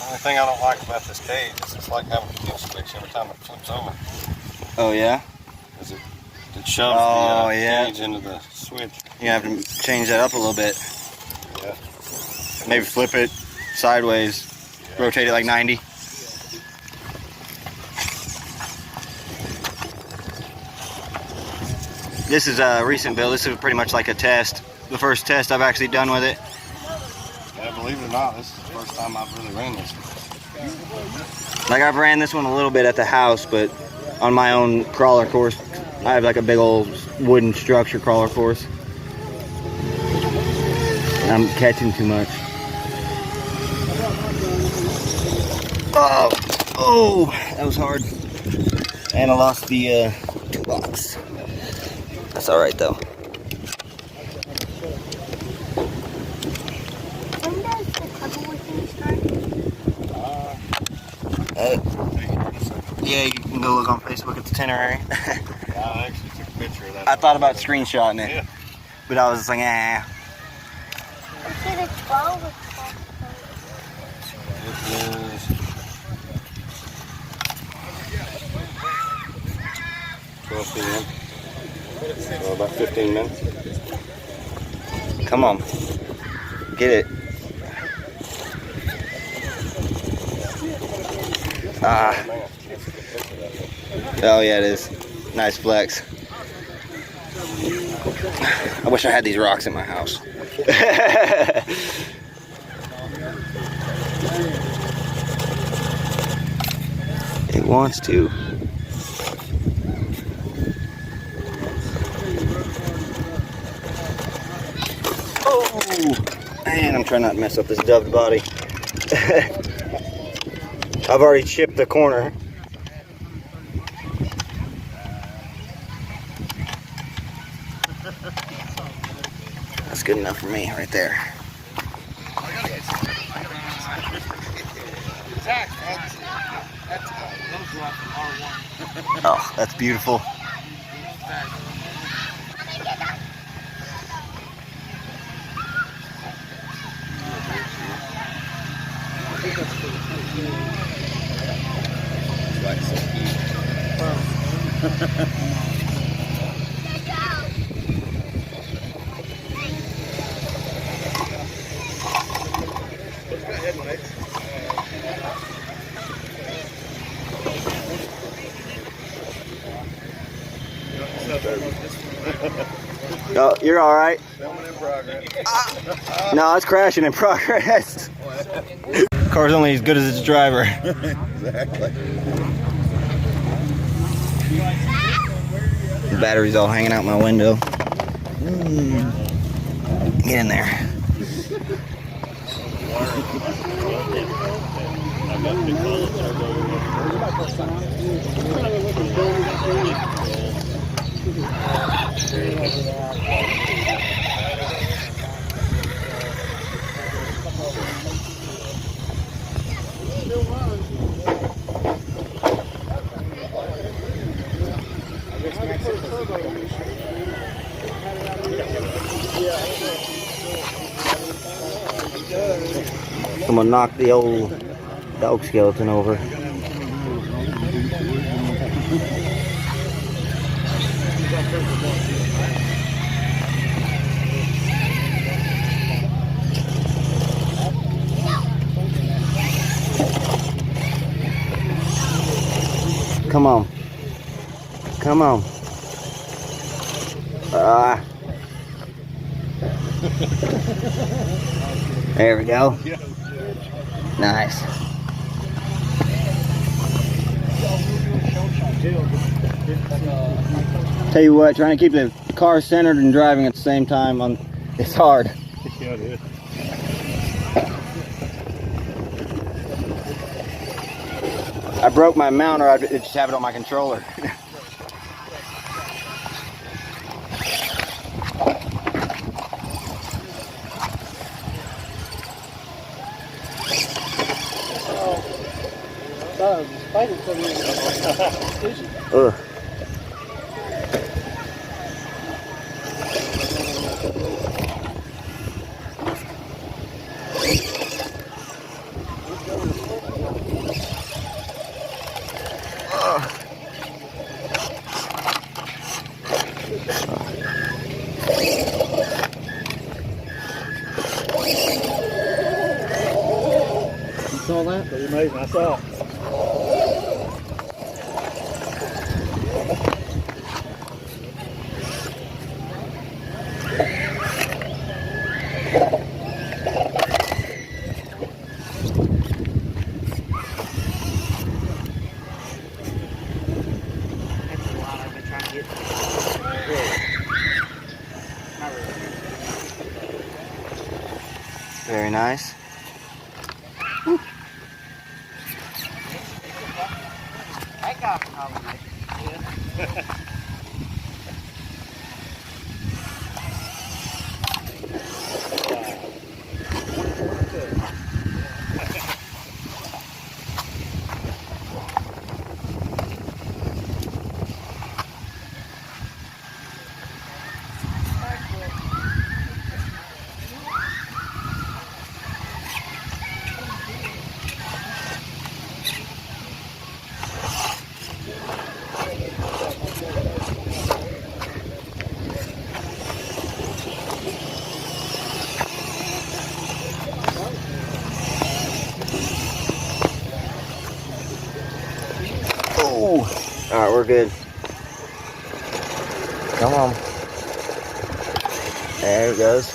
only thing I don't like about this cage is it's like having a kill switch every time it flips over. Oh yeah? Because it shoves the cage into the switch. You have to change that up a little bit. Yeah. Maybe flip it sideways, rotate it like 90. This is a recent build. This is pretty much like a test. The first test I've actually done with it. Yeah, believe it or not, this is the first time I've really ran this. Like I've ran this one a little bit at the house, but on my own crawler course, I have like a big old wooden structure crawler course. And I'm catching too much. Oh, that was hard. And I lost the toolbox. That's all right though. When does the Tugboat thing start? Yeah, you can go look on Facebook at the itinerary. I actually took a picture of that. I thought about screenshotting it, Yeah. but I was just like, Is it a 12 or 12? It was 12 p.m. So about 15 minutes. come on, get it. Oh yeah, it is. Nice flex. I wish I had these rocks in my house. It wants to. Oh, man, I'm trying not to mess up this dubbed body. I've already chipped the corner. That's good enough for me right there. Oh, that's beautiful. Oh, you're all right. No, it's crashing in progress. Car's only as good as its driver. Exactly. The battery's all hanging out my window. Get in there. I'm gonna knock the old dog skeleton over. Come on. Come on. There we go. Nice. Tell you what, trying to keep the car centered and driving at the same time it's hard. Yeah, it is. I broke my mount, or I'd just have it on my controller. Ugh. You saw that? Pretty amazing, I saw. That's a lot I've been trying to get. Not really. Very nice. That guy probably makes it. Oh, all right, we're good. Come on. There it goes.